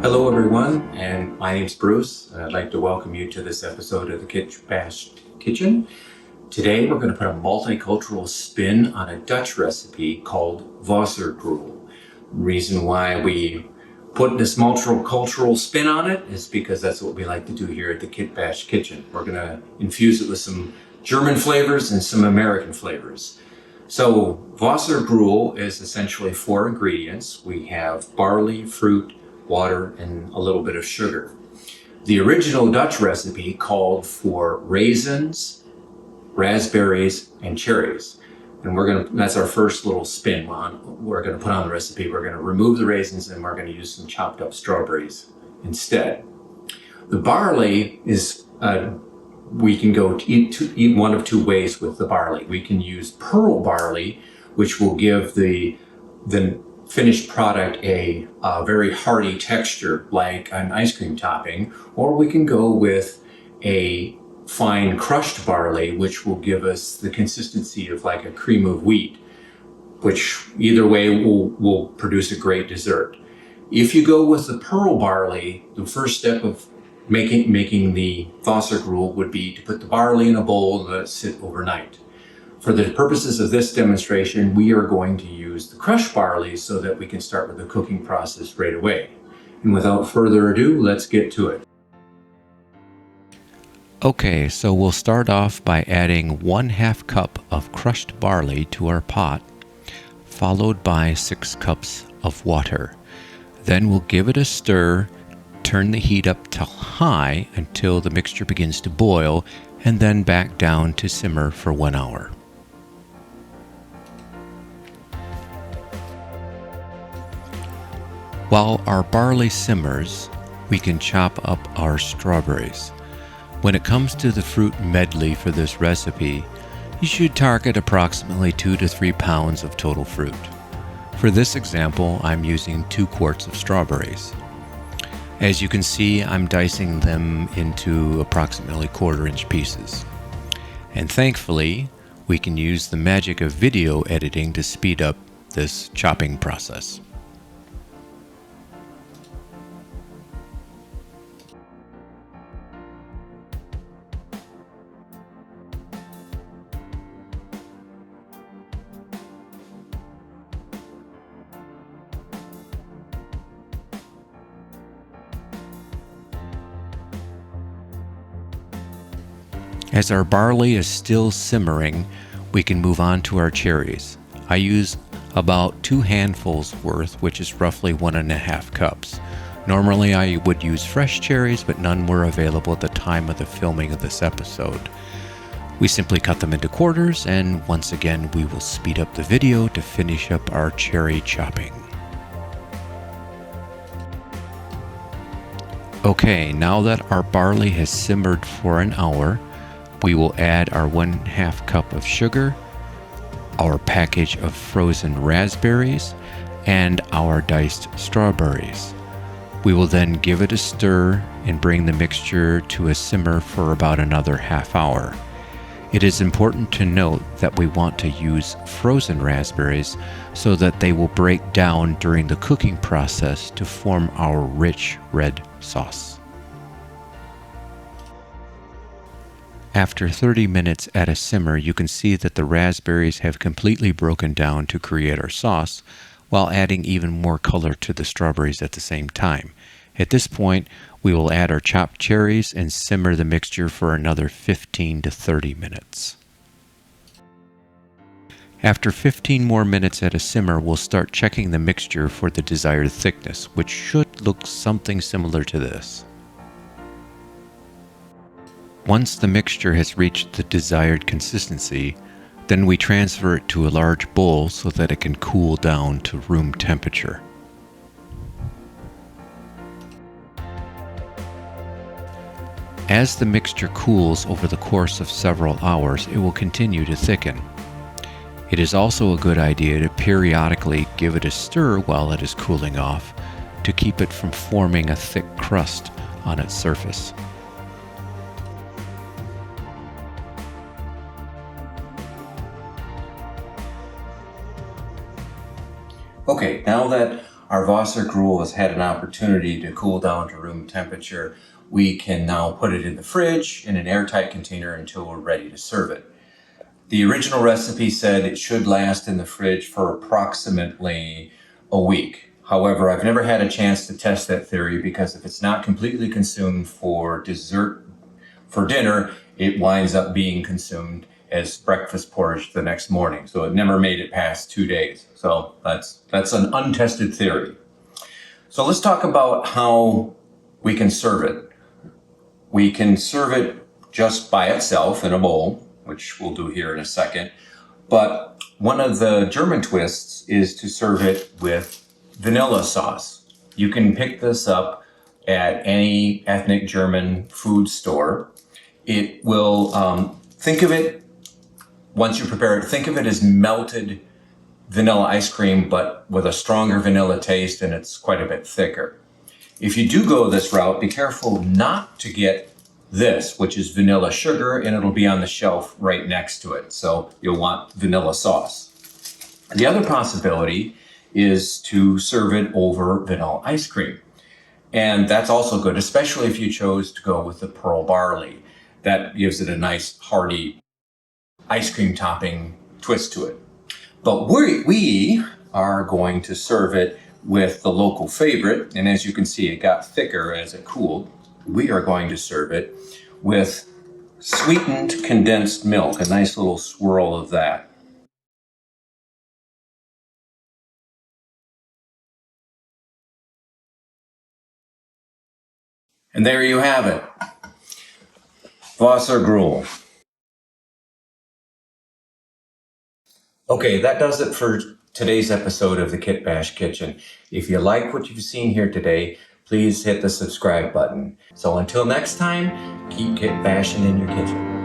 Hello, everyone, and my name's Bruce, and I'd like to welcome you to this episode of the Bash Kitchen. Today, we're going to put a multicultural spin on a Dutch recipe called Gruel. The reason why we put this multicultural spin on it is because that's what we like to do here at the Bash Kitchen. We're going to infuse it with some German flavors and some American flavors. So, Gruel is essentially 4 ingredients. We have barley, fruit, water, and a little bit of sugar. The original Dutch recipe called for raisins, raspberries, and cherries. And that's our first little spin we're gonna put on the recipe. We're gonna remove the raisins and we're gonna use some chopped up strawberries instead. The barley is, we can go to eat one of 2 ways with the barley. We can use pearl barley, which will give the finished product a very hearty texture like an ice cream topping, or we can go with a fine crushed barley, which will give us the consistency of like a cream of wheat, which either way will produce a great dessert. If you go with the pearl barley, the first step of making the Gruel would be to put the barley in a bowl and let it sit overnight. For the purposes of this demonstration, we are going to use the crushed barley so that we can start with the cooking process right away. And without further ado, let's get to it. Okay, so we'll start off by adding 1/2 cup of crushed barley to our pot, followed by 6 cups of water. Then we'll give it a stir, turn the heat up to high until the mixture begins to boil, and then back down to simmer for 1 hour. While our barley simmers, we can chop up our strawberries. When it comes to the fruit medley for this recipe, you should target approximately 2 to 3 pounds of total fruit. For this example, I'm using 2 quarts of strawberries. As you can see, I'm dicing them into approximately 1/4-inch pieces. And thankfully, we can use the magic of video editing to speed up this chopping process. As our barley is still simmering, we can move on to our cherries. I use about 2 handfuls worth, which is roughly 1.5 cups. Normally I would use fresh cherries, but none were available at the time of the filming of this episode. We simply cut them into quarters, and once again we will speed up the video to finish up our cherry chopping. Okay, now that our barley has simmered for an hour, we will add our 1/2 cup of sugar, our package of frozen raspberries, and our diced strawberries. We will then give it a stir and bring the mixture to a simmer for about another half hour. It is important to note that we want to use frozen raspberries so that they will break down during the cooking process to form our rich red sauce. After 30 minutes at a simmer, you can see that the raspberries have completely broken down to create our sauce, while adding even more color to the strawberries at the same time. At this point, we will add our chopped cherries and simmer the mixture for another 15 to 30 minutes. After 15 more minutes at a simmer, we'll start checking the mixture for the desired thickness, which should look something similar to this. Once the mixture has reached the desired consistency, then we transfer it to a large bowl so that it can cool down to room temperature. As the mixture cools over the course of several hours, it will continue to thicken. It is also a good idea to periodically give it a stir while it is cooling off to keep it from forming a thick crust on its surface. Okay, now that our Wasser Gruel has had an opportunity to cool down to room temperature, we can now put it in the fridge in an airtight container until we're ready to serve it. The original recipe said it should last in the fridge for approximately a week. However, I've never had a chance to test that theory because if it's not completely consumed for dinner, it winds up being consumed as breakfast porridge the next morning. So it never made it past 2 days. So that's an untested theory. So let's talk about how we can serve it. We can serve it just by itself in a bowl, which we'll do here in a second. But one of the German twists is to serve it with vanilla sauce. You can pick this up at any ethnic German food store. It will, think of it, once you prepare it, think of it as melted vanilla ice cream, but with a stronger vanilla taste, and it's quite a bit thicker. If you do go this route, be careful not to get this, which is vanilla sugar, and it'll be on the shelf right next to it. So you'll want vanilla sauce. The other possibility is to serve it over vanilla ice cream. And that's also good, especially if you chose to go with the pearl barley. That gives it a nice hearty ice cream topping twist to it. But we are going to serve it with the local favorite. And as you can see, it got thicker as it cooled. We are going to serve it with sweetened condensed milk, a nice little swirl of that. And there you have it. Wasser Gruel. Okay, that does it for today's episode of the Kit Bash Kitchen. If you like what you've seen here today, please hit the subscribe button. So until next time, keep kit bashing in your kitchen.